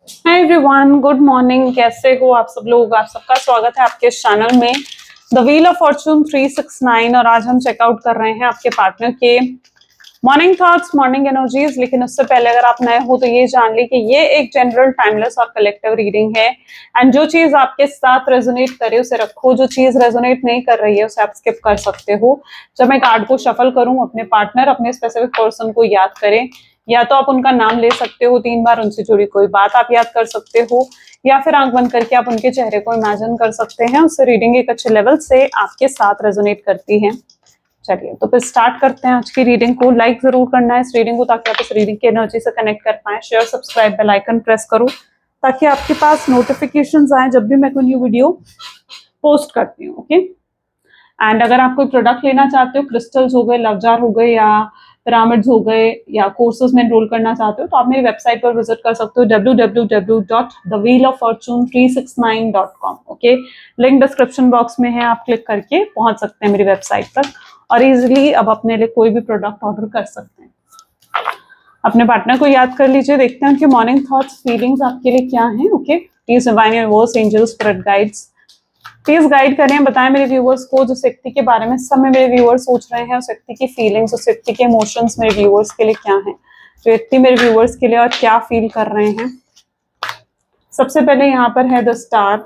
Hi everyone, good morning. कैसे हो आप सब लोग? आप सबका स्वागत है आपके चैनल में द व्हील ऑफ फॉर्चून 369। और आज हम चेकआउट कर रहे हैं आपके पार्टनर के मॉर्निंग थॉट्स, मॉर्निंग एनर्जीज। लेकिन उससे पहले अगर आप नए हो तो ये जान ली कि ये एक जनरल, टाइमलेस और कलेक्टिव रीडिंग है। एंड जो चीज आपके साथ रेजोनेट करे उसे रखो, जो चीज रेजोनेट नहीं कर रही है उसे आप स्किप कर सकते हो। जब मैं कार्ड को शफल करूं, अपने पार्टनर, अपने स्पेसिफिक पर्सन को याद करें। या तो आप उनका नाम ले सकते हो 3 बार, उनसे जुड़ी कोई बात आप याद कर सकते हो, या फिर आंख बंद करके आप उनके चेहरे को इमेजिन कर सकते हैं। उससे रीडिंग एक अच्छे लेवल से आपके साथ रेजोनेट करती है। चलिए तो फिर स्टार्ट करते हैं आज की रीडिंग को। लाइक जरूर करना है इस रीडिंग को ताकि आप इस रीडिंग की एनर्जी से कनेक्ट कर पाए। Share, subscribe, bell icon press करो ताकि आपके पास नोटिफिकेशंस आए जब भी मैं कोई न्यू वीडियो पोस्ट करती हूँ। ओके। एंड अगर आप कोई प्रोडक्ट लेना चाहते हो, क्रिस्टल्स हो गए, लव जार हो गए, या पिरामिड्स हो गए, या कोर्सेज में एनरोल करना चाहते हो, तो आप मेरी वेबसाइट पर विजिट कर सकते हो www.thewheeloffortune369.com। Okay, link description box में है, आप क्लिक करके पहुंच सकते हैं मेरी वेबसाइट तक और इजिली अब अपने लिए कोई भी प्रोडक्ट ऑर्डर कर सकते हैं। अपने पार्टनर को याद कर लीजिए। देखते हैं उनके मॉर्निंग थॉट्स, फीलिंग्स आपके लिए क्या हैं। Okay, please divine universe, angels, spirit guides please guide करें, बताएं मेरे व्यूअर्स को जिस व्यक्ति के बारे में समय मेरे व्यूअर्स सोच रहे हैं, उस व्यक्ति की फीलिंग्स, उस व्यक्ति के इमोशंस मेरे व्यूअर्स के लिए क्या हैं, जो व्यक्ति मेरे व्यूअर्स के लिए और क्या फील कर रहे हैं। सबसे पहले यहाँ पर है the star,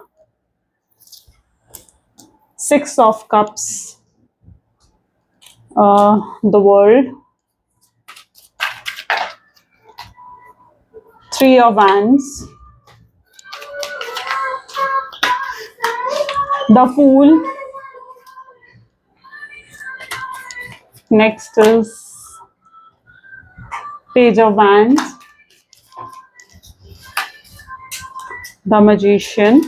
6 of cups, the world, 3 of wands, the fool, next is page of wands, the magician,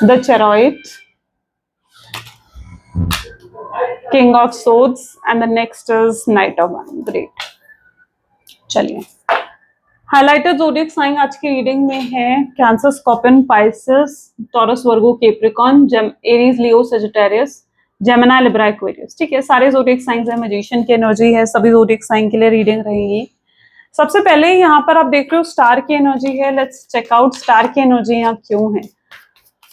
the chariot, king of swords, and the next is knight of wands. Great. चलिए, highlighted zodiac sign आज की reading में है cancer, scorpion, Pisces, taurus, वर्गो, Capricorn, Aries, लियो, Sagittarius, Gemini, Libra, Aquarius. ठीक है, सारे zodiac science है, magician की एनर्जी है, सभी ज़ोडिएक साइन के लिए रीडिंग रहेगी। सबसे पहले यहाँ पर आप देख रहे हो स्टार की एनर्जी है। लेट्स चेक आउट स्टार की एनर्जी यहाँ क्यों है।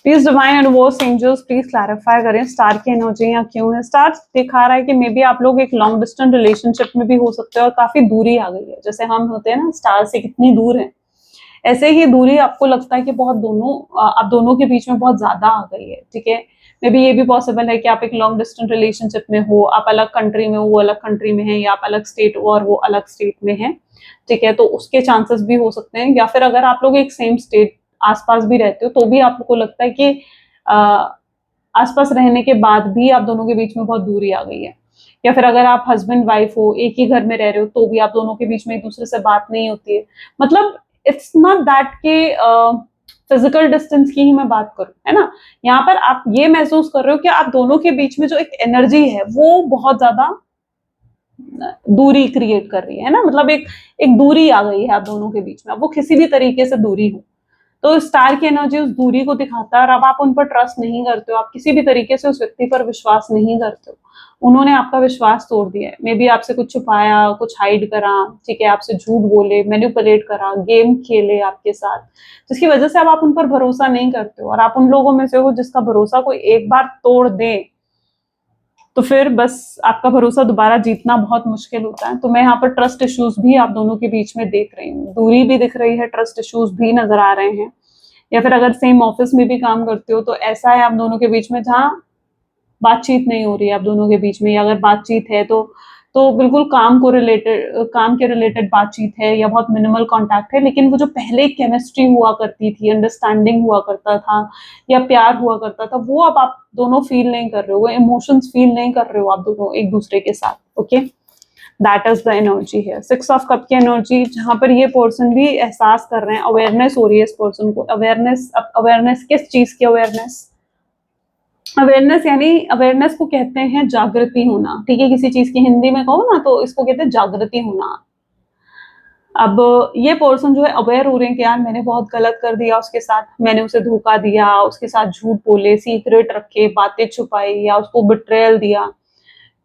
Please divine universe, angels please clarify करें स्टार की एनर्जी यहाँ क्यों है। स्टार दिखा रहा है कि मे बी आप लोग एक लॉन्ग डिस्टेंस रिलेशनशिप में भी हो सकते हो और काफी दूरी आ गई है। जैसे हम होते हैं ना, स्टार से कितनी दूर है, ऐसे ही दूरी आपको लगता है कि बहुत आप दोनों के बीच में बहुत ज्यादा आ गई है। ठीक है, मे बी ये भी पॉसिबल है कि आप एक लॉन्ग डिस्टेंस रिलेशनशिप में हो, आप अलग कंट्री में हो, वो अलग कंट्री में है, या आप अलग स्टेट हो और वो अलग स्टेट में है। ठीक है, तो उसके चांसेस भी हो सकते हैं। या फिर अगर आप लोग एक सेम स्टेट आसपास भी रहते हो तो भी आपको लगता है कि आसपास रहने के बाद भी आप दोनों के बीच में बहुत दूरी आ गई है। या फिर अगर आप हस्बैंड वाइफ हो, एक ही घर में रह रहे हो, तो भी आप दोनों के बीच में एक दूसरे से बात नहीं होती है। मतलब इट्स नॉट दैट के फिजिकल डिस्टेंस की ही मैं बात करूं, है ना। यहाँ पर आप ये महसूस कर रहे हो कि आप दोनों के बीच में जो एक एनर्जी है वो बहुत ज्यादा दूरी क्रिएट कर रही है ना। मतलब एक दूरी आ गई है आप दोनों के बीच में, अब वो किसी भी तरीके से दूरी हो। तो स्टार की एनर्जी उस दूरी को दिखाता है और अब आप उन पर ट्रस्ट नहीं करते हो, आप किसी भी तरीके से उस व्यक्ति पर विश्वास नहीं करते हो। उन्होंने आपका विश्वास तोड़ दिया है। मे बी आपसे कुछ छुपाया, कुछ हाइड करा, ठीक है, आपसे झूठ बोले, मैनिपुलेट करा, गेम खेले आपके साथ, जिसकी वजह से अब आप उन पर भरोसा नहीं करते हो। और आप उन लोगों में से हो जिसका भरोसा कोई एक बार तोड़ दे तो फिर बस आपका भरोसा दोबारा जीतना बहुत मुश्किल होता है। तो मैं यहाँ पर ट्रस्ट इश्यूज भी आप दोनों के बीच में देख रही हूँ, दूरी भी दिख रही है, ट्रस्ट इश्यूज भी नजर आ रहे हैं। या फिर अगर सेम ऑफिस में भी काम करते हो तो ऐसा है आप दोनों के बीच में जहाँ बातचीत नहीं हो रही है आप दोनों के बीच में, या अगर बातचीत है तो बिल्कुल काम के रिलेटेड बातचीत है, या बहुत मिनिमल कांटेक्ट है। लेकिन वो जो पहले केमिस्ट्री हुआ करती थी, अंडरस्टैंडिंग हुआ करता था, या प्यार हुआ करता था, वो अब आप दोनों फील नहीं कर रहे हो, वो इमोशंस फील नहीं कर रहे हो आप दोनों एक दूसरे के साथ। Okay, that is the energy है 6 ऑफ कप की एनर्जी, जहां पर ये पर्सन भी एहसास कर रहे हैं, अवेयरनेस हो रही है इस पर्सन को। अवेयरनेस किस चीज की अवेयरनेस? अवेयरनेस यानी अवेयरनेस को कहते हैं जागृति होना। ठीक है, किसी चीज की हिंदी में कहो ना तो इसको कहते हैं जागृति होना। अब ये पर्सन जो है अवेयर हो रहे हैं कि यार मैंने बहुत गलत कर दिया उसके साथ, मैंने उसे धोखा दिया, उसके साथ झूठ बोले, सीक्रेट रखे, बातें छुपाई, या उसको बिट्रेयल दिया।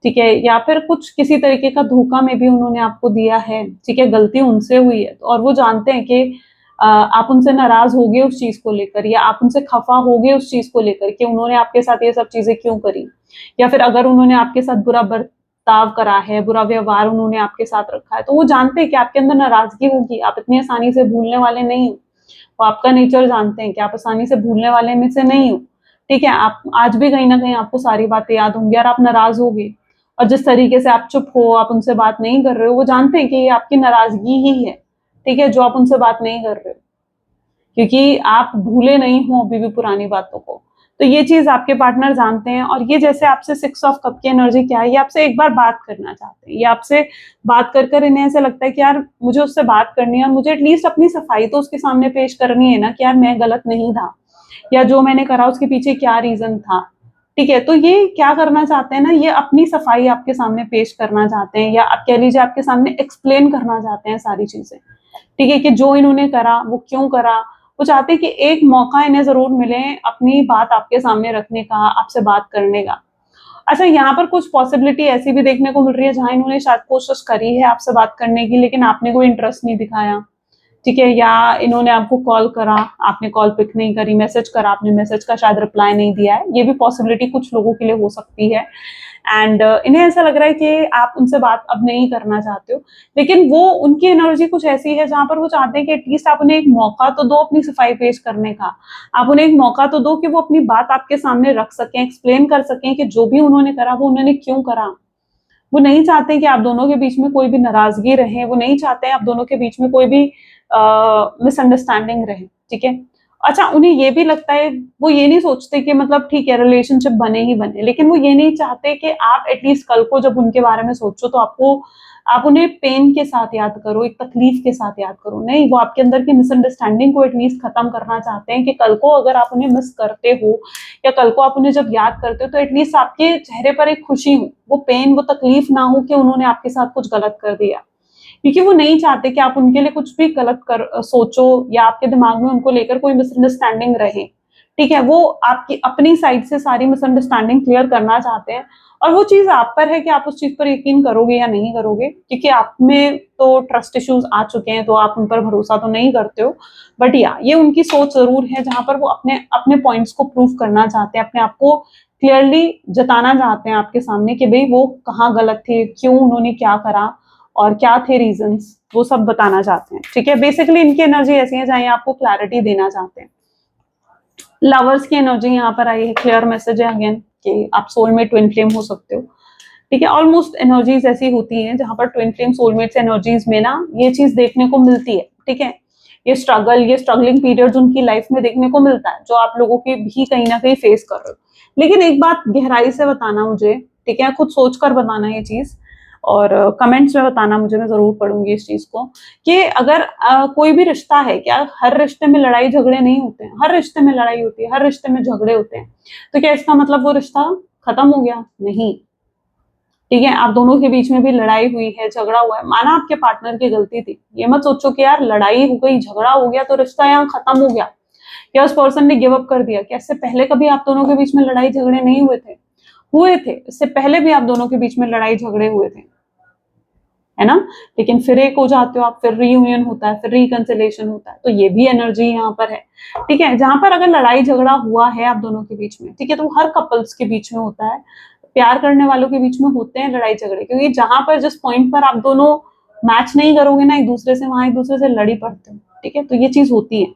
ठीक है, या फिर कुछ किसी तरीके का धोखा में भी उन्होंने आपको दिया है, ठीक है, गलती उनसे हुई है और वो जानते हैं कि आप उनसे नाराज हो गए उस चीज को लेकर, या आप उनसे खफा हो गए उस चीज को लेकर कि उन्होंने आपके साथ ये सब चीजें क्यों करी, या फिर अगर उन्होंने आपके साथ बुरा बर्ताव करा है, बुरा व्यवहार उन्होंने आपके साथ रखा है, तो वो जानते हैं कि आपके अंदर नाराजगी होगी, आप इतनी आसानी से भूलने वाले नहीं हो। वो आपका नेचर जानते हैं कि आप आसानी से भूलने वाले में से नहीं हो, ठीक है। आप आज भी कहीं ना कहीं आपको सारी बातें याद होंगी और आप नाराज हो गए, और जिस तरीके से आप चुप हो, आप उनसे बात नहीं कर रहे हो, वो जानते हैं कि ये आपकी नाराजगी ही है, ठीक है, जो आप उनसे बात नहीं कर रहे हो, क्योंकि आप भूले नहीं हो अभी भी पुरानी बातों को। तो ये चीज आपके पार्टनर जानते हैं, और ये जैसे आपसे 6 ऑफ कप की एनर्जी क्या है, ये आपसे एक बार बात करना चाहते हैं, ये आपसे बात कर कर इन्हें ऐसा लगता है कि यार मुझे उससे बात करनी है और मुझे एटलीस्ट अपनी सफाई तो उसके सामने पेश करनी है ना, कि यार मैं गलत नहीं था, या जो मैंने करा उसके पीछे क्या रीजन था, ठीक है। तो ये क्या करना चाहते हैं ना, ये अपनी सफाई आपके सामने पेश करना चाहते हैं, या आप कह लीजिए आपके सामने एक्सप्लेन करना चाहते हैं सारी चीजें, ठीक है, कि जो इन्होंने करा वो क्यों करा। वो चाहते हैं कि एक मौका इन्हें जरूर मिले अपनी बात आपके सामने रखने का, आपसे बात करने का। अच्छा, यहाँ पर कुछ पॉसिबिलिटी ऐसी भी देखने को मिल रही है जहां इन्होंने शायद कोशिश करी है आपसे बात करने की, लेकिन आपने कोई इंटरेस्ट नहीं दिखाया, ठीक है, या इन्होंने आपको कॉल करा, आपने कॉल पिक नहीं करी, मैसेज करा, आपने मैसेज का शायद रिप्लाई नहीं दिया है। ये भी पॉसिबिलिटी कुछ लोगों के लिए हो सकती है। एंड इन्हें ऐसा लग रहा है कि आप उनसे बात अब नहीं करना चाहते हो, लेकिन वो उनकी एनर्जी कुछ ऐसी है जहां पर वो चाहते हैं कि एटलीस्ट आप उन्हें एक मौका तो दो अपनी सफाई पेश करने का, आप उन्हें एक मौका तो दो कि वो अपनी बात आपके सामने रख सकें, एक्सप्लेन कर सकें कि जो भी उन्होंने करा वो उन्होंने क्यों करा। वो नहीं चाहते कि आप दोनों के बीच में कोई भी नाराजगी रहे, वो नहीं चाहते आप दोनों के बीच में कोई भी मिसअंडरस्टैंडिंग रहे, ठीक है। अच्छा, उन्हें ये भी लगता है, वो ये नहीं सोचते कि मतलब ठीक है रिलेशनशिप बने ही बने, लेकिन वो ये नहीं चाहते कि आप एटलीस्ट कल को जब उनके बारे में सोचो तो आप उन्हें पेन के साथ याद करो, एक तकलीफ के साथ याद करो। नहीं, वो आपके अंदर की मिसअंडरस्टैंडिंग को एटलीस्ट खत्म करना चाहते हैं कि कल को अगर आप उन्हें मिस करते हो, या कल को आप उन्हें जब याद करते हो तो एटलीस्ट आपके चेहरे पर एक खुशी हो, वो पेन, वो तकलीफ ना हो कि उन्होंने आपके साथ कुछ गलत कर दिया, क्योंकि वो नहीं चाहते कि आप उनके लिए कुछ भी गलत सोचो, या आपके दिमाग में उनको लेकर कोई मिसअंडरस्टैंडिंग रहे, ठीक है। वो आपकी अपनी साइड से सारी मिसअंडरस्टैंडिंग क्लियर करना चाहते हैं, और वो चीज आप पर है कि आप उस चीज पर यकीन करोगे या नहीं करोगे, क्योंकि आप में तो ट्रस्ट इश्यूज आ चुके हैं तो आप उन पर भरोसा तो नहीं करते हो। बट या ये उनकी सोच जरूर है जहां पर वो अपने अपने पॉइंट्स को प्रूव करना चाहते हैं, अपने आप को क्लियरली जताना चाहते हैं आपके सामने कि भाई वो कहाँ गलत थे, क्यों उन्होंने क्या करा, और क्या थे रीजंस, वो सब बताना चाहते हैं, ठीक है। बेसिकली इनकी एनर्जी ऐसी है जहां आपको क्लैरिटी देना चाहते हैं। लवर्स की एनर्जी यहाँ पर आई है, क्लियर मैसेज है अगेन कि आप सोलमेट ट्विन फ्लेम हो सकते हो, ठीक है। ऑलमोस्ट एनर्जीज ऐसी होती हैं जहां पर ट्विन फ्लेम सोलमेट्स एनर्जीज में ना ये चीज देखने को मिलती है, ठीक है। ये स्ट्रगलिंग पीरियड उनकी लाइफ में देखने को मिलता है, जो आप लोगों की भी कहीं ना कहीं फेस कर रहे हो। लेकिन एक बात गहराई से बताना मुझे, ठीक है, खुद सोच कर बताना ये चीज, और कमेंट्स में बताना मुझे, मैं जरूर पढ़ूंगी इस चीज को, कि अगर कोई भी रिश्ता है, क्या हर रिश्ते में लड़ाई झगड़े नहीं होते हैं? हर रिश्ते में लड़ाई होती है, हर रिश्ते में झगड़े होते हैं। तो क्या इसका मतलब वो रिश्ता खत्म हो गया? नहीं, ठीक है। आप दोनों के बीच में भी लड़ाई हुई है, झगड़ा हुआ है, माना आपके पार्टनर की गलती थी, ये मत सोचो कि यार लड़ाई हो गई, झगड़ा हो गया तो रिश्ता यहाँ खत्म हो गया, या उस पर्सन ने गिव अप कर दिया। क्या इससे पहले कभी आप दोनों के बीच में लड़ाई झगड़े नहीं हुए थे? हुए थे, इससे पहले भी आप दोनों के बीच में लड़ाई झगड़े हुए थे, है ना। लेकिन फिर एक हो जाते हो आप, फिर रीयूनियन होता है, फिर रिकंसिलेशन होता है, तो ये भी एनर्जी यहाँ पर है, ठीक है। जहां पर अगर लड़ाई झगड़ा हुआ है आप दोनों के बीच में, ठीक है, तो हर कपल्स के बीच में होता है, प्यार करने वालों के बीच में होते हैं लड़ाई झगड़े, क्योंकि जहां पर जिस पॉइंट पर आप दोनों मैच नहीं करोगे ना एक दूसरे से, वहां एक दूसरे से लड़ी पड़ते हो, ठीक है, तो ये चीज होती है।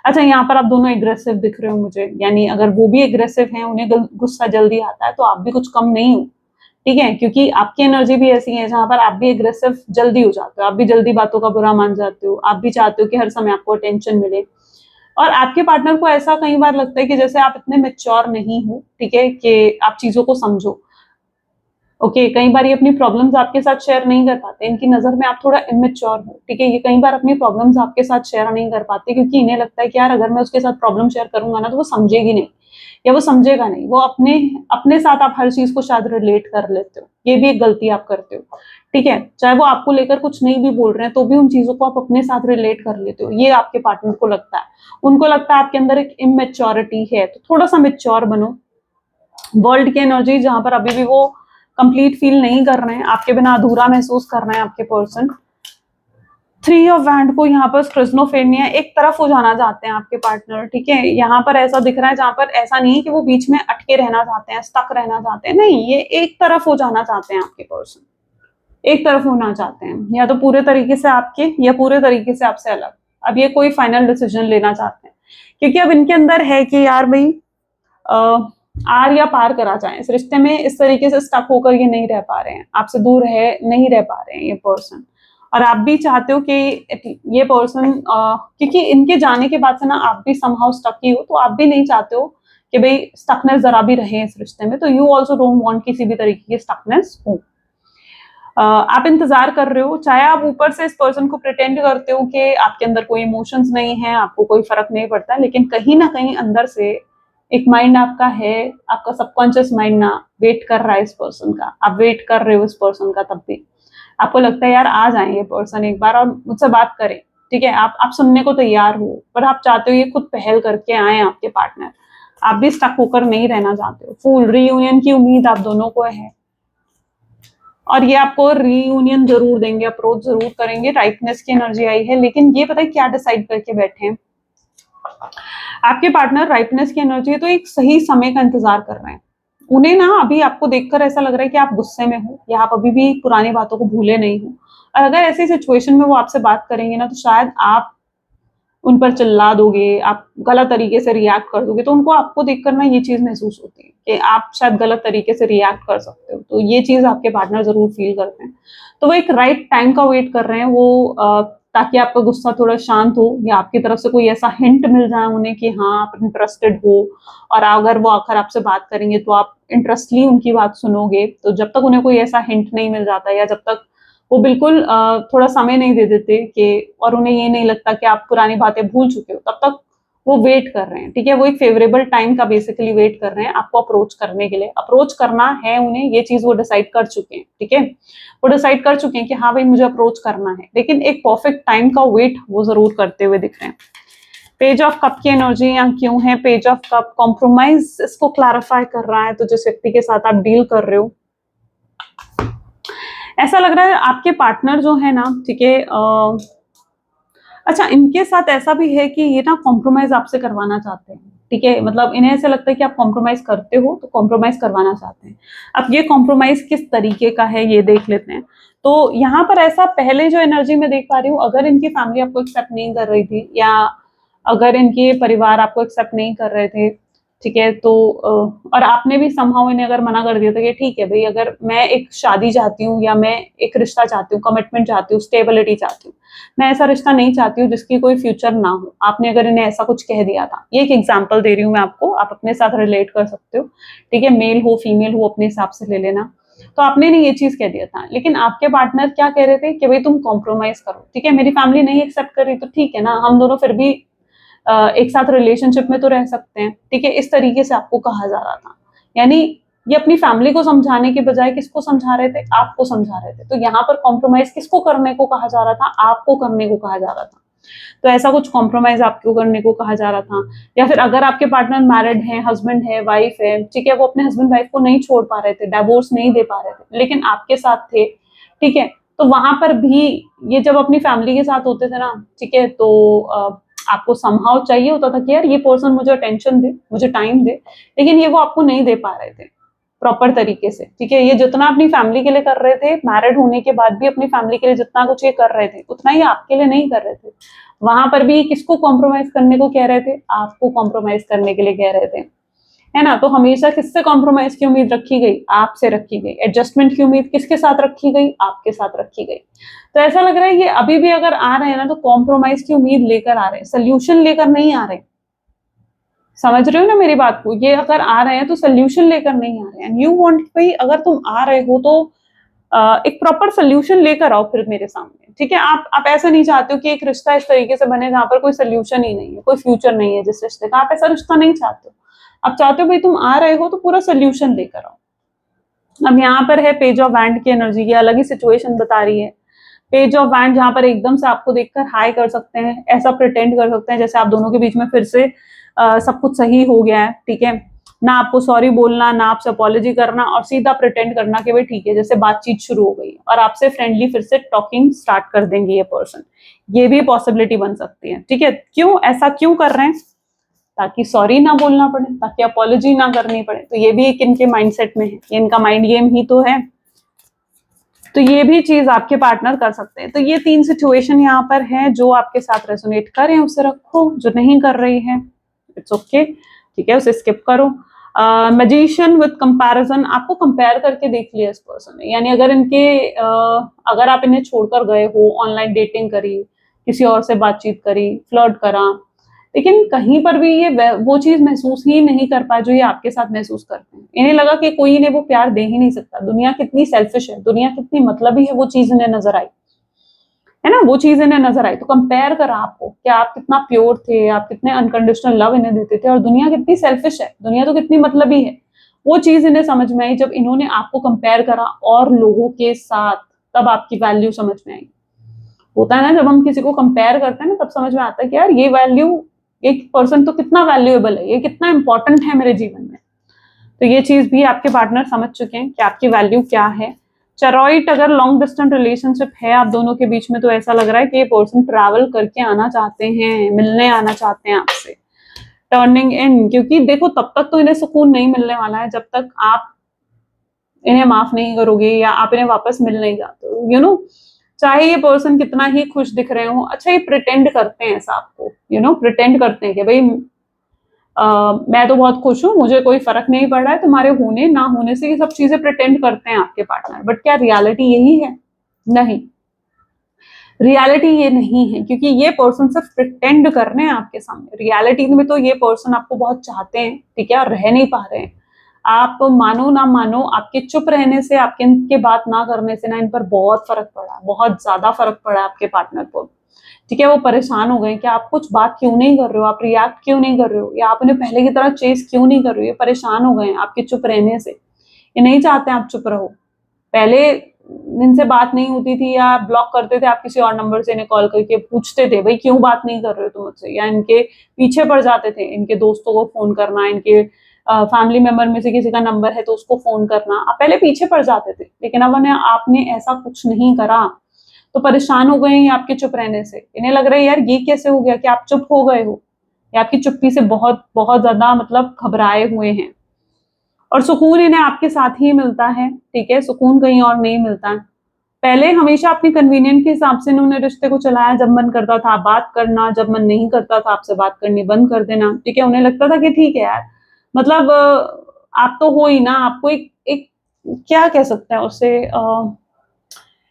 अच्छा, यहाँ पर आप दोनों एग्रेसिव दिख रहे हो मुझे, यानी अगर वो भी एग्रेसिव हैं, उन्हें गुस्सा जल्दी आता है, तो आप भी कुछ कम नहीं हो, ठीक है, क्योंकि आपकी एनर्जी भी ऐसी है जहां पर आप भी एग्रेसिव जल्दी हो जाते हो, आप भी जल्दी बातों का बुरा मान जाते हो, आप भी चाहते हो कि हर समय आपको अटेंशन मिले, और आपके पार्टनर को ऐसा कई बार लगता है कि जैसे आप इतने मेच्योर नहीं हो, ठीक है, कि आप चीजों को समझो। ओके, कई बार ये अपनी प्रॉब्लम्स आपके साथ शेयर नहीं कर पाते, इनकी नजर में आप थोड़ा इमेच्योर हो, ठीक है। ये कई बार अपनी प्रॉब्लम्स आपके साथ शेयर नहीं कर पाते, क्योंकि इन्हें लगता है कि यार अगर मैं उसके साथ प्रॉब्लम शेयर करूंगा ना तो वो समझेगी नहीं, या वो समझेगा नहीं। वो अपने अपने साथ आप हर चीज को शायद रिलेट कर लेते हो, ये भी एक गलती आप करते हो, ठीक है। चाहे वो आपको लेकर कुछ नहीं भी बोल रहे हैं तो भी उन चीजों को आप अपने साथ रिलेट कर लेते हो, ये आपके पार्टनर को लगता है। उनको लगता है आपके अंदर एक इमेच्योरिटी है, तो थोड़ा सा मेच्योर बनो। वर्ल्ड की एनर्जी जहां पर अभी भी वो कंप्लीट फील नहीं कर रहे हैं, आपके बिना अधूरा महसूस कर रहे हैं आपके पर्सन। 3 ऑफ वैंड को यहाँ पर स्क्रिज्नोफेनिया, एक तरफ हो जाना चाहते हैं आपके पार्टनर, ठीक है। यहाँ पर ऐसा दिख रहा है जहां पर ऐसा नहीं है कि वो बीच में अटके रहना चाहते हैं, स्टक रहना चाहते हैं, नहीं, ये एक तरफ हो जाना चाहते हैं आपके पर्सन, एक तरफ होना चाहते हैं, या तो पूरे तरीके से आपके या पूरे तरीके से आपसे अलग। अब ये कोई फाइनल डिसीजन लेना चाहते हैं, क्योंकि अब इनके अंदर है कि यार भाई आर या पार करा जाए इस रिश्ते में, इस तरीके से स्टक होकर ये नहीं रह पा रहे हैं, आपसे दूर है नहीं रह पा रहे हैं ये पर्सन। और आप भी चाहते हो कि ये पर्सन, क्योंकि इनके जाने के बाद से ना आप भी समहाउ स्टक ही हो, तो आप भी नहीं चाहते हो कि भाई स्टकनेस जरा भी रहे इस रिश्ते में, तो यू ऑल्सो डोंट वांट किसी भी तरीके की स्टकनेस हो। आप इंतजार कर रहे हो, चाहे आप ऊपर से इस पर्सन को प्रिटेंड करते हो कि आपके अंदर कोई इमोशंस नहीं है, आपको कोई फर्क नहीं पड़ता, लेकिन कहीं ना कहीं अंदर से एक माइंड आपका है, आपका सबकॉन्शियस माइंड ना वेट कर रहा है इस पर्सन का, आप वेट कर रहे हो इस पर्सन का, तब भी आपको लगता है यार आ जाए ये पर्सन एक बार और मुझसे बात करें, ठीक है। आप सुनने को तैयार हो, पर आप चाहते हो ये खुद पहल करके आए आपके पार्टनर, आप भी स्टक होकर नहीं रहना चाहते हो। फुल रीयूनियन की उम्मीद आप दोनों को है, और ये आपको रीयूनियन जरूर देंगे, अप्रोच जरूर करेंगे। राइटनेस की एनर्जी आई है, लेकिन ये पता है क्या डिसाइड करके बैठे हैं आपके पार्टनर, राइटनेस की एनर्जी है, तो एक सही समय का इंतजार कर रहे हैं। उन्हें ना अभी आपको देखकर ऐसा लग रहा है कि आप गुस्से में हो, या आप अभी भी पुरानी बातों को भूले नहीं हो, और अगर ऐसी सिचुएशन में वो आपसे बात करेंगे ना, तो शायद आप उन पर चिल्ला दोगे, आप गलत तरीके से रिएक्ट कर दोगे, तो उनको आपको देखकर ना ये चीज महसूस होती है कि आप शायद गलत तरीके से रिएक्ट कर सकते हो, तो ये चीज आपके पार्टनर जरूर फील करते हैं। तो वो एक राइट टाइम का वेट कर रहे हैं, वो ताकि आपका गुस्सा थोड़ा शांत हो, या आपकी तरफ से कोई ऐसा हिंट मिल जाए उन्हें कि हाँ आप इंटरेस्टेड हो, और अगर वो आकर आपसे बात करेंगे तो आप इंटरेस्टली उनकी बात सुनोगे। तो जब तक उन्हें कोई ऐसा हिंट नहीं मिल जाता, या जब तक वो बिल्कुल थोड़ा समय नहीं दे देते कि, और उन्हें ये नहीं लगता कि आप पुरानी बातें भूल चुके हो, तब तक वो वेट कर रहे हैं, ठीक है। वो एक फेवरेबल टाइम का बेसिकली वेट कर रहे हैं आपको अप्रोच करने के लिए। अप्रोच करना है उन्हें, ये चीज वो डिसाइड कर चुके हैं, ठीक है। वो डिसाइड कर चुके हैं कि हाँ भाई मुझे अप्रोच करना है, लेकिन एक परफेक्ट टाइम का वेट वो जरूर करते हुए दिख रहे हैं। पेज ऑफ कप की एनर्जी यहाँ क्यों है? पेज ऑफ कप कॉम्प्रोमाइज इसको क्लैरिफाई कर रहा है। तो जिस व्यक्ति के साथ आप डील कर रहे हो, ऐसा लग रहा है आपके पार्टनर जो है ना, ठीक है, अच्छा इनके साथ ऐसा भी है कि ये ना कॉम्प्रोमाइज आपसे करवाना चाहते हैं, ठीक है। मतलब इन्हें ऐसा लगता है कि आप कॉम्प्रोमाइज करते हो, तो कॉम्प्रोमाइज करवाना चाहते हैं। अब ये कॉम्प्रोमाइज किस तरीके का है ये देख लेते हैं। तो यहाँ पर ऐसा पहले जो एनर्जी में देख पा रही हूँ, अगर इनकी फैमिली आपको एक्सेप्ट नहीं कर रही थी, या अगर इनके परिवार आपको एक्सेप्ट नहीं कर रहे थे, ठीक है, तो और आपने भी समहाउ इन्हें अगर मना कर दिया था कि ठीक है भाई, अगर मैं एक शादी चाहती हूँ, या मैं एक रिश्ता चाहती हूँ, कमिटमेंट चाहती हूँ, स्टेबिलिटी चाहती हूँ, मैं ऐसा रिश्ता नहीं चाहती हूँ जिसकी कोई फ्यूचर ना हो, आपने अगर इन्हें ऐसा कुछ कह दिया था। ये एक एग्जाम्पल दे रही हूँ मैं आपको, आप अपने साथ रिलेट कर सकते हो, ठीक है। मेल हो फीमेल हो अपने हिसाब से ले लेना। तो आपने नहीं ये चीज कह दिया था, लेकिन आपके पार्टनर क्या कह रहे थे कि भाई तुम कॉम्प्रोमाइज करो, ठीक है, मेरी फैमिली नहीं एक्सेप्ट कर रही तो ठीक है ना, हम दोनों फिर भी एक साथ रिलेशनशिप में तो रह सकते हैं, ठीक है। इस तरीके से आपको कहा जा रहा था, यानी ये अपनी फैमिली को समझाने के बजाय किसको समझा रहे थे? आपको समझा रहे थे। तो यहाँ पर कॉम्प्रोमाइज किसको करने को कहा जा रहा था? आपको करने को कहा जा रहा था। तो ऐसा कुछ कॉम्प्रोमाइज आपको करने को कहा जा रहा था। या फिर अगर आपके पार्टनर मैरिड है, हस्बैंड है, वाइफ है, ठीक है, वो अपने हस्बैंड वाइफ को नहीं छोड़ पा रहे थे, डिवोर्स नहीं दे पा रहे थे, लेकिन आपके साथ थे, ठीक है। तो वहां पर भी ये जब अपनी फैमिली के साथ होते थे ना, ठीक है, तो आपको समहाउ चाहिए होता था कि यार ये पर्सन मुझे अटेंशन दे, मुझे टाइम दे, लेकिन ये वो आपको नहीं दे पा रहे थे प्रॉपर तरीके से, ठीक है। ये जितना अपनी फैमिली के लिए कर रहे थे, मैरिड होने के बाद भी अपनी फैमिली के लिए जितना कुछ ये कर रहे थे, उतना ही आपके लिए नहीं कर रहे थे। वहां पर भी किसको कॉम्प्रोमाइज करने को कह रहे थे? आपको कॉम्प्रोमाइज करने के लिए कह रहे थे, है ना। तो हमेशा किससे कॉम्प्रोमाइज की उम्मीद रखी गई? आपसे रखी गई। एडजस्टमेंट की उम्मीद किसके साथ रखी गई? आपके साथ रखी गई। तो ऐसा लग रहा है ये अभी भी अगर आ रहे हैं ना, तो कॉम्प्रोमाइज की उम्मीद लेकर आ रहे हैं, सोल्यूशन लेकर नहीं आ रहे। समझ रहे हो ना मेरी बात को? ये अगर आ रहे हैं तो सोल्यूशन लेकर नहीं आ रहे हैं। यू वांट भाई, अगर तुम आ रहे हो तो एक प्रॉपर सोल्यूशन लेकर आओ फिर मेरे सामने, ठीक है। आप ऐसा नहीं चाहते हो कि एक रिश्ता इस तरीके से बने जहां पर कोई सोल्यूशन ही नहीं है, कोई फ्यूचर नहीं है जिस रिश्ते का। आप ऐसा रिश्ता नहीं चाहते हो। आप चाहते हो भाई तुम आ रहे हो तो पूरा सोल्यूशन लेकर आओ। अब यहाँ पर है पेज ऑफ वैंड की एनर्जी, ये अलग ही सिचुएशन बता रही है। पेज ऑफ वैंड जहां पर एकदम से आपको देखकर हाई कर सकते हैं, ऐसा प्रिटेंड कर सकते हैं जैसे आप दोनों के बीच में फिर से सब कुछ सही हो गया है, ठीक है। ना आपको सॉरी बोलना, ना आपसे अपॉलॉजी करना, और सीधा प्रिटेंड करना कि भाई ठीक है, जैसे बातचीत शुरू हो गई और आपसे फ्रेंडली फिर से टॉकिंग स्टार्ट कर देंगे ये पर्सन। ये भी पॉसिबिलिटी बन सकती है, ठीक है। क्यों ऐसा क्यों कर रहे हैं? ताकि सॉरी ना बोलना पड़े, ताकि अपॉलॉजी ना करनी पड़े। तो ये भी एक इनके माइंडसेट में है, ये इनका माइंड गेम ही तो है। तो ये भी चीज आपके पार्टनर कर सकते हैं। तो ये 3 सिचुएशन यहाँ पर है, जो आपके साथ रेजोनेट करें उसे रखो, जो नहीं कर रही है इट्स ओके, ठीक है, उसे स्किप करो। मैजिशियन विद कंपैरिजन, आपको कंपेयर करके देख लिया इस पर्सन ने, यानी अगर इनके अगर आप इन्हें छोड़कर गए हो, ऑनलाइन डेटिंग करी, किसी और से बातचीत करी, फ्लर्ट करा, लेकिन कहीं पर भी ये वो चीज महसूस ही नहीं कर पाए जो ये आपके साथ महसूस करते हैं। इन्हें लगा कि कोई इन्हें वो प्यार दे ही नहीं सकता, दुनिया कितनी सेल्फिश है, दुनिया कितनी मतलबी है, वो चीज इन्हें नजर आई, है ना, वो चीज इन्हें नजर आई। तो कंपेयर करा आपको कि आप कितना प्योर थे, आप कितने अनकंडीशनल लव इन्हें देते थे, और दुनिया कितनी सेल्फिश है, दुनिया तो कितनी मतलबी है। वो चीज इन्हें समझ में आई जब इन्होंने आपको कंपेयर करा और लोगों के साथ, तब आपकी वैल्यू समझ में आई। होता है ना, जब हम किसी को कंपेयर करते हैं ना, तब समझ में आता है कि यार ये वैल्यू, एक पर्सन तो कितना वैल्यूएबल है, ये कितना इंपॉर्टेंट है मेरे जीवन में। तो ये चीज भी आपके पार्टनर समझ चुके हैं कि आपकी वैल्यू क्या है। चेरॉइट, अगर लॉन्ग डिस्टेंस रिलेशनशिप है आप दोनों के बीच में, तो ऐसा लग रहा है कि ये पर्सन ट्रैवल करके आना चाहते हैं, मिलने आना चाहते हैं आपसे। टर्निंग इन, क्योंकि देखो तब तक तो इन्हें सुकून नहीं मिलने वाला है जब तक आप इन्हें माफ नहीं करोगे या आप इन्हें वापस मिल नहीं जाते हो, यू नो। चाहे ये पर्सन कितना ही खुश दिख रहे हो, अच्छा ये प्रिटेंड करते हैं ऐसा आपको, यू नो, प्रिटेंड करते हैं कि भाई मैं तो बहुत खुश हूँ, मुझे कोई फर्क नहीं पड़ रहा है तुम्हारे होने ना होने से, ये सब चीजें प्रिटेंड करते हैं आपके पार्टनर। बट क्या रियलिटी यही है? नहीं, रियलिटी ये नहीं है, क्योंकि ये पर्सन सिर्फ प्रिटेंड कर रहे हैं आपके सामने। रियलिटी में तो ये पर्सन आपको बहुत चाहते हैं, ठीक है, और रह नहीं पा रहे हैं। आप मानो ना मानो, आपके चुप रहने से, आपके इनके बात ना करने से ना, इन पर बहुत फर्क पड़ा, बहुत ज्यादा फर्क पड़ा आपके पार्टनर को, ठीक है। वो परेशान हो गए कि आप कुछ बात क्यों नहीं कर रहे हो, आप रिएक्ट क्यों नहीं कर रहे हो, या आप उन्हें पहले की तरह चेस क्यों नहीं कर रहे हो। ये परेशान हो गए आपके चुप रहने से, ये नहीं चाहते आप चुप रहो। पहले इनसे बात नहीं होती थी या ब्लॉक करते थे आप किसी और नंबर से, इन्हें कॉल करके पूछते थे भाई क्यों बात नहीं कर रहे हो तुम मुझसे, या इनके पीछे पड़ जाते थे, इनके दोस्तों को फोन करना, इनके फैमिली मेंबर में से किसी का नंबर है तो उसको फोन करना, आप पहले पीछे पड़ जाते थे। लेकिन अब उन्हें आपने ऐसा कुछ नहीं करा, तो परेशान हो गए हैं आपके चुप रहने से। इन्हें लग रहा है यार ये कैसे हो गया कि आप चुप हो गए हो, या आपकी चुप्पी से बहुत बहुत ज्यादा मतलब घबराए हुए हैं। और सुकून इन्हें आपके साथ ही मिलता है, ठीक है, सुकून कहीं और नहीं मिलता है। पहले हमेशा अपनी कन्वीनियंट के हिसाब से इन्होंने रिश्ते को चलाया, जब मन करता था बात करना, जब मन नहीं करता था आपसे बात करनी बंद कर देना, ठीक है। उन्हें लगता था कि ठीक है यार, मतलब आप तो हो ही ना, आपको एक एक क्या कह सकते हैं उसे,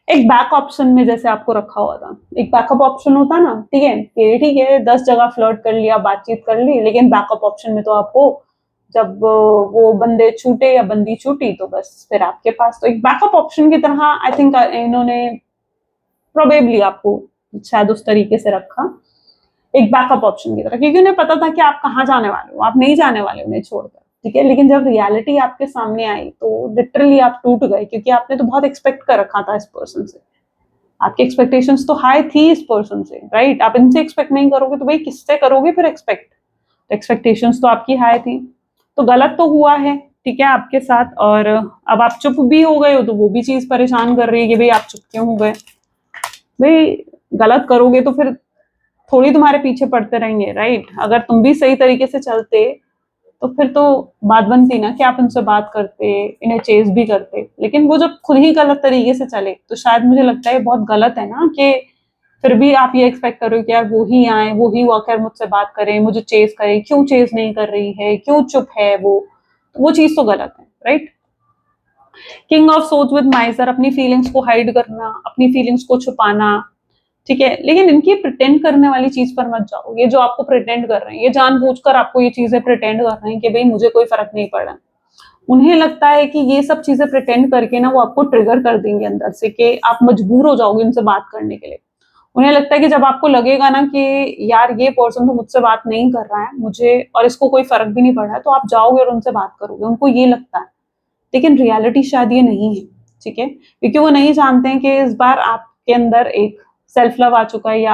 एक बैक ऑप्शन में जैसे आपको रखा हुआ था, एक बैकअप ऑप्शन होता ना, ठीक है, ये ठीक है 10 जगह फ्लर्ट कर लिया, बातचीत कर ली, लेकिन बैकअप ऑप्शन में तो आपको जब वो बंदे छूटे या बंदी छूटी तो बस फिर आपके पास तो एक बैकअप ऑप्शन की तरह आई थिंक इन्होंने प्रोबेबली आपको शायद उस तरीके से रखा, एक बैकअप ऑप्शन की तरह, क्योंकि उन्हें पता था कि आप कहाँ जाने वाले हो, आप नहीं जाने वाले उन्हें छोड़कर, ठीक है। लेकिन जब रियलिटी आपके सामने आई तो लिटरली आप टूट गए, क्योंकि आपने तो बहुत एक्सपेक्ट कर रखा था इस पर्सन से, आपकी एक्सपेक्टेशंस तो हाई थी इस पर्सन से, राइट। आप इनसे एक्सपेक्ट नहीं करोगे तो भाई किससे करोगे फिर एक्सपेक्ट, तो एक्सपेक्टेशंस तो आपकी हाई थी। तो गलत तो हुआ है, ठीक है, आपके साथ, और अब आप चुप भी हो गए हो तो वो भी चीज परेशान कर रही है कि भाई आप चुप क्यों हो गए। भाई गलत करोगे तो फिर थोड़ी तुम्हारे पीछे पड़ते रहेंगे, राइट। अगर तुम भी सही तरीके से चलते तो फिर तो बात बनती ना कि आप उनसे बात करते, इन्हें चेस भी करते। लेकिन वो जब खुद ही गलत तरीके से चले तो शायद मुझे लगता है बहुत गलत है ना, कि फिर भी आप ये एक्सपेक्ट करो कि यार वो ही आए, वो ही आकर मुझसे बात करें, मुझे चेस करे, क्यों चेस नहीं कर रही है, क्यों चुप है वो चीज तो गलत है, right. King of swords with माइजर, अपनी फीलिंग्स को हाइड करना, अपनी फीलिंग्स को छुपाना, ठीक है। लेकिन इनकी प्रिटेंड करने वाली चीज पर मत जाओ। ये जो आपको प्रिटेंड कर रहे हैं, ये जानबूझकर आपको ये चीजें प्रिटेंड कर रहे हैं कि भाई मुझे कोई फर्क नहीं पड़ रहा। उन्हें लगता है कि ये सब चीजें प्रिटेंड करके ना वो आपको ट्रिगर कर देंगे अंदर से, कि आप मजबूर हो जाओगे उनसे बात करने के लिए। उन्हें लगता है कि जब आपको लगेगा ना कि यार ये पर्सन तो मुझसे बात नहीं कर रहा है मुझे, और इसको कोई फर्क भी नहीं पड़ रहा है, तो आप जाओगे और उनसे बात करोगे, उनको ये लगता है। लेकिन रियलिटी शायद ये नहीं है, ठीक है, क्योंकि वो नहीं जानते हैं कि इस बार आपके अंदर एक सेल्फ लव आ चुका है, या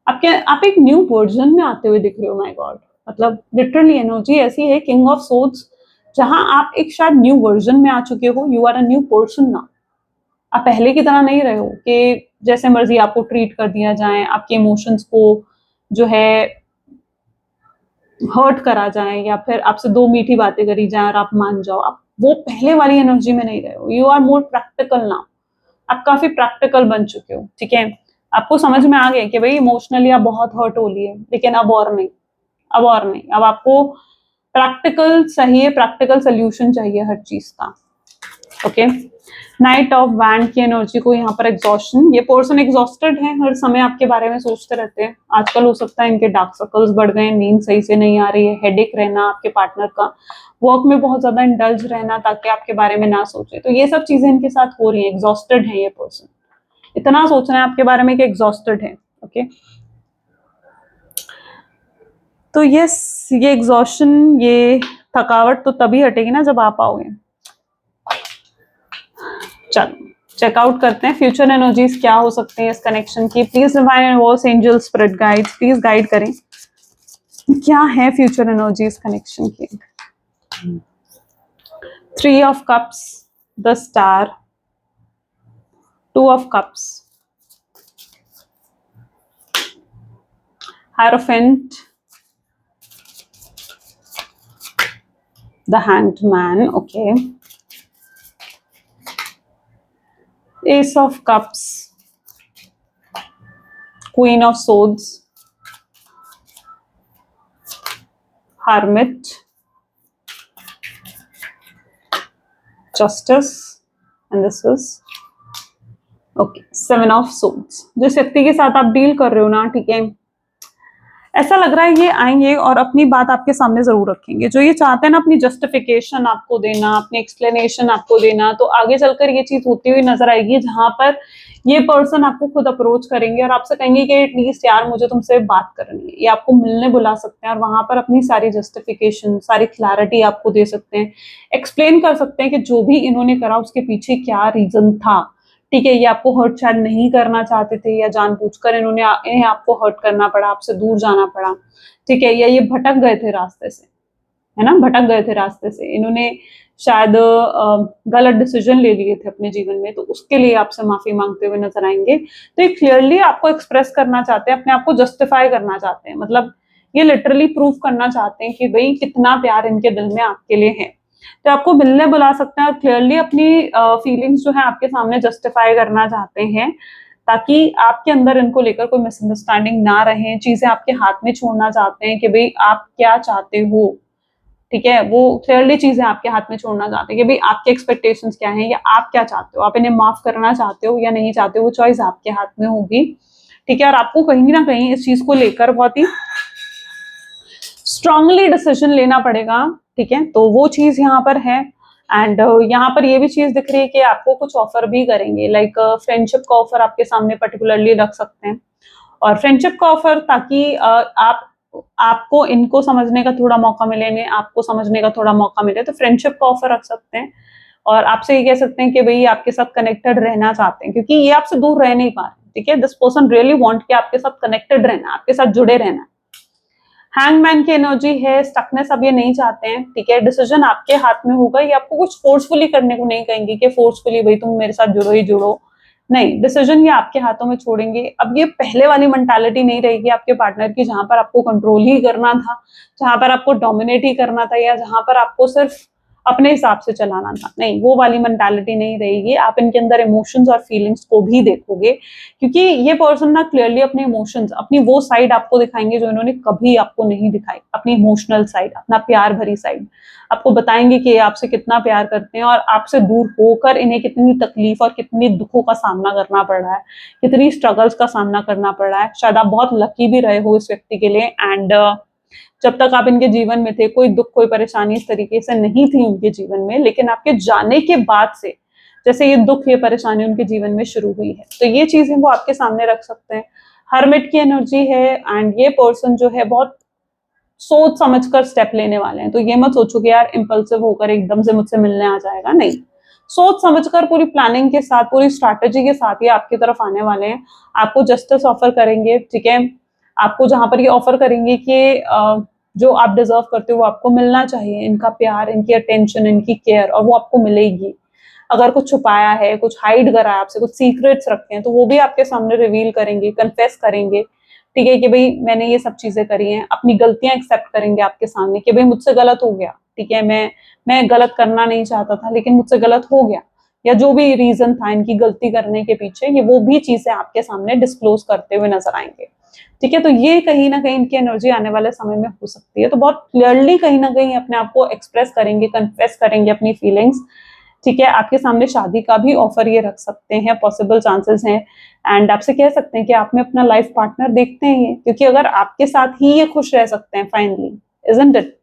आप एक न्यू वर्जन में आते हुए दिख रहे हो। माय गॉड, मतलब लिटरली एनर्जी ऐसी है किंग ऑफ सोर्ड्स, जहां आप एक शायद न्यू वर्जन में आ चुके हो, you are a new person ना। आप पहले की तरह नहीं रहे हो कि जैसे मर्जी आपको ट्रीट कर दिया जाए, आपके इमोशंस को जो है हर्ट करा जाए, या फिर आपसे दो मीठी बातें करी जाए और आप मान जाओ। आप वो पहले वाली एनर्जी में नहीं रहे हो, you are more practical now. आप काफी प्रैक्टिकल बन चुके हो, ठीक है। आपको समझ में आ गया कि भाई इमोशनली आप बहुत हर्ट हो लिए, लेकिन अब और नहीं, अब और नहीं, अब आपको प्रैक्टिकल चाहिए, प्रैक्टिकल सोल्यूशन चाहिए हर चीज का। ओके, नाइट ऑफ वैंड की एनर्जी को यहाँ पर एग्जॉस्शन, ये पर्सन एग्जॉस्टेड है, हर समय आपके बारे में सोचते रहते हैं। आजकल हो सकता है इनके डार्क सर्कल्स बढ़ गए, नींद सही से नहीं आ रही है, हेडेक रहना आपके पार्टनर का, वर्क में बहुत ज्यादा इंडल्ज रहना ताकि आपके बारे में ना सोचे। तो ये सब चीजें इनके साथ हो रही है, एग्जॉस्टेड है ये पर्सन, इतना सोच रहे हैं आपके बारे में कि एग्जॉस्टेड है। ओके, तो यस, ये एग्जॉशन, ये थकावट तो तभी हटेगी ना जब आप आओगे। चलो चेकआउट करते हैं फ्यूचर एनर्जीज क्या हो सकते हैं इस कनेक्शन की। Please divine and angel spirit guide, please guide करें क्या है फ्यूचर एनर्जीज कनेक्शन की। 3 of cups, the star, 2 of cups, hierophant, the hanged man, okay, Ace of Cups, Queen of Swords, Hermit, Justice, and this is okay, 7 of Swords। जिस व्यक्ति के साथ आप deal कर रहे हो ना, ठीक है, ऐसा लग रहा है ये आएंगे और अपनी बात आपके सामने जरूर रखेंगे। जो ये चाहते हैं ना अपनी जस्टिफिकेशन आपको देना, अपनी एक्सप्लेनेशन आपको देना, तो आगे चलकर ये चीज होती हुई नजर आएगी, जहां पर ये पर्सन आपको खुद अप्रोच करेंगे और आपसे कहेंगे कि एटलीस्ट यार मुझे तुमसे बात करनी है। ये आपको मिलने बुला सकते हैं और वहां पर अपनी सारी जस्टिफिकेशन, सारी क्लैरिटी आपको दे सकते हैं, एक्सप्लेन कर सकते हैं कि जो भी इन्होंने करा उसके पीछे क्या रीजन था। ठीक है, ये आपको हर्ट शायद नहीं करना चाहते थे, या जानबूझकर इन्हें आपको हर्ट करना पड़ा, आपसे दूर जाना पड़ा, ठीक है, या ये भटक गए थे रास्ते से, है ना, भटक गए थे रास्ते से, इन्होंने शायद गलत डिसीजन ले लिए थे अपने जीवन में, तो उसके लिए आपसे माफी मांगते हुए नजर आएंगे। तो ये क्लियरली आपको एक्सप्रेस करना चाहते हैं, अपने आप को जस्टिफाई करना चाहते हैं, मतलब ये लिटरली प्रूव करना चाहते हैं कि भाई कितना प्यार इनके दिल में आपके लिए है। तो आपको मिलने बुला सकते हैं और क्लियरली अपनी फीलिंग्स जो है आपके सामने जस्टिफाई करना चाहते हैं, ताकि आपके अंदर इनको लेकर कोई मिसअंडरस्टैंडिंग ना रहे। चीजें आपके हाथ में छोड़ना चाहते हैं कि भाई आप क्या चाहते हो, ठीक है, वो क्लियरली चीजें आपके हाथ में छोड़ना चाहते हैं कि भाई आपके एक्सपेक्टेशंस क्या हैं, या आप क्या चाहते हो, आप इन्हें माफ करना चाहते हो या नहीं चाहते हो, वो चॉइस आपके हाथ में होगी, ठीक है। और आपको कहीं ना कहीं इस चीज को लेकर बहुत ही स्ट्रांगली डिसीजन लेना पड़ेगा, ठीक है, तो वो चीज यहाँ पर है। एंड यहाँ पर ये भी चीज दिख रही है कि आपको कुछ ऑफर भी करेंगे, लाइक फ्रेंडशिप का ऑफर आपके सामने पर्टिकुलरली रख सकते हैं, और फ्रेंडशिप का ऑफर ताकि आपको इनको समझने का थोड़ा मौका मिले, इन्हें आपको समझने का थोड़ा मौका मिले, तो फ्रेंडशिप का ऑफर रख सकते हैं। और आपसे ये कह सकते हैं कि भाई आपके साथ कनेक्टेड रहना चाहते हैं, क्योंकि ये आपसे दूर रह नहीं पा रहे, ठीक है, दिस पर्सन रियली वांट कि आपके साथ कनेक्टेड रहना, आपके साथ जुड़े रहना। हैंगमैन की एनर्जी है, स्टकनेस अब ये नहीं चाहते हैं, ठीक है, डिसीजन आपके हाथ में होगा, ये आपको कुछ फोर्सफुली करने को नहीं कहेंगे कि फोर्सफुली भाई तुम मेरे साथ जुड़ो ही जुड़ो, नहीं, डिसीजन ये आपके हाथों में छोड़ेंगे। अब ये पहले वाली मेंटालिटी नहीं रहेगी आपके पार्टनर की, जहां पर आपको कंट्रोल ही करना था, जहां पर आपको डोमिनेट ही करना था, या जहां पर आपको सिर्फ अपने हिसाब से चलाना था, नहीं, वो वाली मेंटालिटी नहीं रहेगी। आप इनके अंदर इमोशंस और फीलिंग्स को भी देखोगे, क्योंकि ये पर्सन ना क्लियरली अपने इमोशंस, अपनी वो साइड आपको दिखाएंगे जो इन्होंने कभी आपको नहीं दिखाई, अपनी इमोशनल साइड, अपना प्यार भरी साइड आपको बताएंगे कि ये आपसे कितना प्यार करते हैं, और आपसे दूर होकर इन्हें कितनी तकलीफ और कितनी दुखों का सामना करना पड़ रहा है, कितनी स्ट्रगल्स का सामना करना पड़ रहा है। शायद आप बहुत लकी भी रहे हो इस व्यक्ति के लिए, एंड जब तक आप इनके जीवन में थे कोई दुख, कोई परेशानी इस तरीके से नहीं थी उनके जीवन में, लेकिन आपके जाने के बाद से जैसे ये दुख, ये परेशानी उनके जीवन में शुरू हुई है, तो ये चीजें वो आपके सामने रख सकते हैं। हर्मिट की एनर्जी है, एंड ये पर्सन जो है बहुत सोच समझकर स्टेप लेने वाले हैं, तो ये मत सोचो कि यार इम्पल्सिव होकर एकदम से मुझसे मिलने आ जाएगा, नहीं, सोच समझकर पूरी प्लानिंग के साथ, पूरी स्ट्रैटेजी के साथ ये आपकी तरफ आने वाले हैं, आपको जस्टिस ऑफर करेंगे, ठीक है, आपको जहां पर ये ऑफर करेंगे कि जो आप डिजर्व करते हो वो आपको मिलना चाहिए, इनका प्यार, इनकी अटेंशन, इनकी केयर, और वो आपको मिलेगी। अगर कुछ छुपाया है, कुछ हाइड करा है आपसे, कुछ सीक्रेट्स रखे हैं, तो वो भी आपके सामने रिवील करेंगे, कन्फेस करेंगे, ठीक है, कि भाई मैंने ये सब चीजें करी हैं। अपनी गलतियां एक्सेप्ट करेंगे आपके सामने कि भाई मुझसे गलत हो गया, ठीक है, मैं गलत करना नहीं चाहता था लेकिन मुझसे गलत हो गया, या जो भी रीजन था इनकी गलती करने के पीछे, ये वो भी चीजें आपके सामने डिस्क्लोज करते हुए नजर आएंगे, ठीक है। तो ये कहीं ना कहीं इनकी एनर्जी आने वाले समय में हो सकती है, तो बहुत क्लियरली कहीं ना कहीं अपने आप को एक्सप्रेस करेंगे, कन्फेस करेंगे अपनी फीलिंग्स, ठीक है। आपके सामने शादी का भी ऑफर ये रख सकते हैं, पॉसिबल चांसेस हैं, एंड आपसे कह सकते हैं कि आप में अपना लाइफ पार्टनर देखते हैं ये, क्योंकि अगर आपके साथ ही ये खुश रह सकते हैं फाइनली, इजंट इट।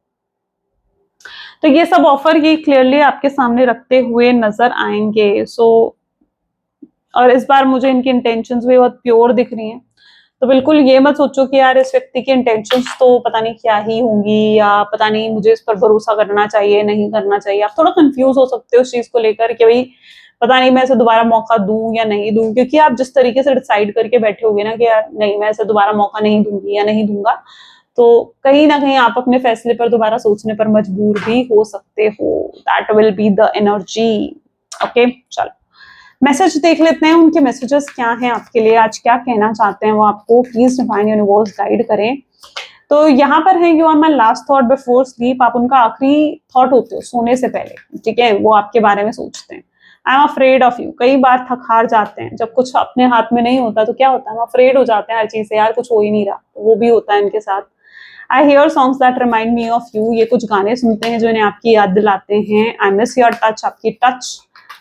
तो ये सब ऑफर ये क्लियरली आपके सामने रखते हुए नजर आएंगे। सो और इस बार मुझे इनकी इंटेंशंस भी बहुत प्योर दिख रही हैं, तो बिल्कुल ये मत सोचो कि यार इस व्यक्ति की इंटेंशंस तो पता नहीं क्या ही होंगी, या पता नहीं मुझे इस पर भरोसा करना चाहिए नहीं करना चाहिए। आप थोड़ा कंफ्यूज हो सकते हो उस चीज को लेकर कि भाई पता नहीं मैं इसे दोबारा मौका दूं या नहीं दूं, क्योंकि आप जिस तरीके से डिसाइड करके बैठे होगे ना कि यार नहीं मैं इसे दोबारा मौका नहीं दूंगी या नहीं दूंगा, तो कहीं ना कहीं आप अपने फैसले पर दोबारा सोचने पर मजबूर भी हो सकते हो। That will be the energy. Okay, चलो मैसेज देख लेते हैं, उनके मैसेजेस क्या हैं आपके लिए, आज क्या कहना चाहते हैं वो आपको, प्लीज डिवाइन यूनिवर्स गाइड करें। तो यहाँ पर है you are my last thought before sleep, आप उनका आखिरी थॉट होते हो सोने से पहले, ठीक है, वो आपके बारे में सोचते हैं। I am afraid of you, कई बार थक हार जाते हैं, जब कुछ अपने हाथ में नहीं होता तो क्या होता है, हम अफ्रेड हो जाते हैं हर चीज से, यार कुछ हो ही नहीं रहा, तो वो भी होता है इनके साथ। I hear songs that remind me of you, ये कुछ गाने सुनते हैं जो इन्हें आपकी याद दिलाते हैं। आई मिस योर टच, आपकी टच,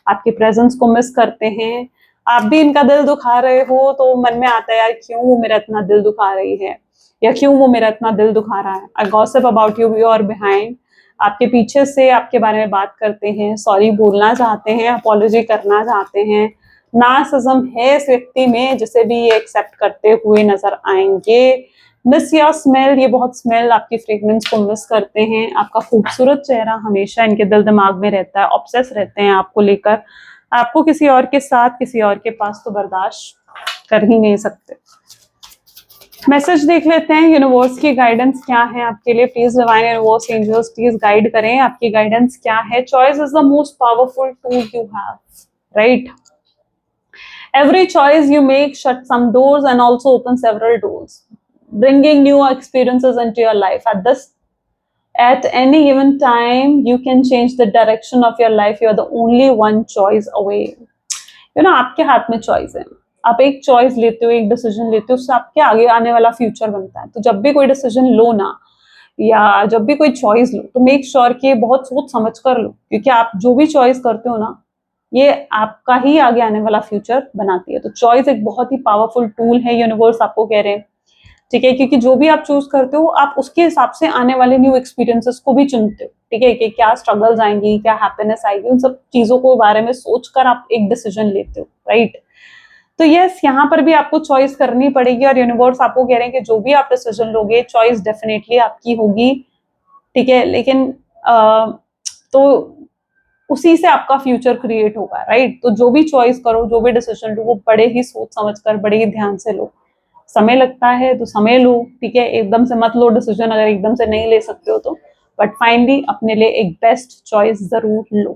आपके प्रेजेंस को मिस करते हैं। आप भी इनका दिल दुखा रहे हो तो मन में आता है यार क्यों वो मेरा इतना दिल दुखा रही है, या क्यों वो मेरा इतना दिल दुखा रहा है। I gossip about you your behind, आपके पीछे से आपके बारे में बात करते हैं, सॉरी बोलना चाहते हैं, अपॉलॉजी करना चाहते हैं। नार्सिसिज्म है इस व्यक्ति में जिसे भी ये एक्सेप्ट करते हुए नजर आएंगे। मिस योर स्मेल, ये बहुत स्मेल आपकी फ्रेग्रेंस को मिस करते हैं। आपका खूबसूरत चेहरा हमेशा इनके दिल दिमाग में रहता है, ऑब्सेस रहते हैं आपको लेकर। आपको किसी और के साथ किसी और के पास तो बर्दाश्त कर ही नहीं सकते। मैसेज देख लेते हैं, यूनिवर्स की गाइडेंस क्या है आपके लिए, please divine universe angels please guide करें, आपकी गाइडेंस क्या है। Choice is the most powerful tool you have, right. Every choice you make shuts some doors and also opens several doors, bringing new experiences into your life. At any given time, you can change the direction of your life. You are the only one choice away. You know, आपके हाथ में choice है, आप एक choice लेते हो, एक decision लेते हो, उससे आपके आगे आने वाला फ्यूचर बनता है। तो जब भी कोई डिसीजन लो ना, या जब भी कोई चॉइस लो, तो मेक श्योर कि बहुत सोच समझ कर लो, क्योंकि आप जो भी चॉइस करते हो ना, ये आपका ही आगे आने वाला फ्यूचर बनाती है। तो चॉइस एक बहुत ही पावरफुल टूल है, यूनिवर्स आपको कह रहे हैं, ठीक है, क्योंकि जो भी आप चूज करते हो आप उसके हिसाब से आने वाले न्यू एक्सपीरियंसेस को भी चुनते हो, ठीक है, कि क्या स्ट्रगल्स आएंगी, क्या हैप्पीनेस आएगी, उन सब चीजों को बारे में सोचकर आप एक डिसीजन लेते हो, राइट। तो यस, यहाँ पर भी आपको चॉइस करनी पड़ेगी, और यूनिवर्स आपको कह रहे हैं कि जो भी आप डिसीजन लोगे चॉइस डेफिनेटली आपकी होगी, ठीक है, लेकिन तो उसी से आपका फ्यूचर क्रिएट होगा, राइट। तो जो भी चॉइस करो, जो भी डिसीजन लो, वो बड़े ही सोच समझकर, बड़े ही ध्यान से लो। समय लगता है तो समय लो, ठीक है, एकदम से मत लो डिसीजन, अगर एकदम से नहीं ले सकते हो तो, बट फाइनली अपने लिए एक बेस्ट चॉइस जरूर लो,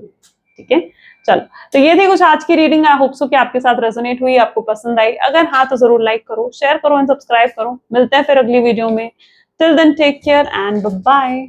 ठीक है। चलो, तो ये थी कुछ आज की रीडिंग। आई होप सो कि आपके साथ रेजोनेट हुई, आपको पसंद आई। अगर हाँ तो जरूर लाइक करो, शेयर करो एंड सब्सक्राइब करो। मिलते हैं फिर अगली वीडियो में। Till then take care and bye bye.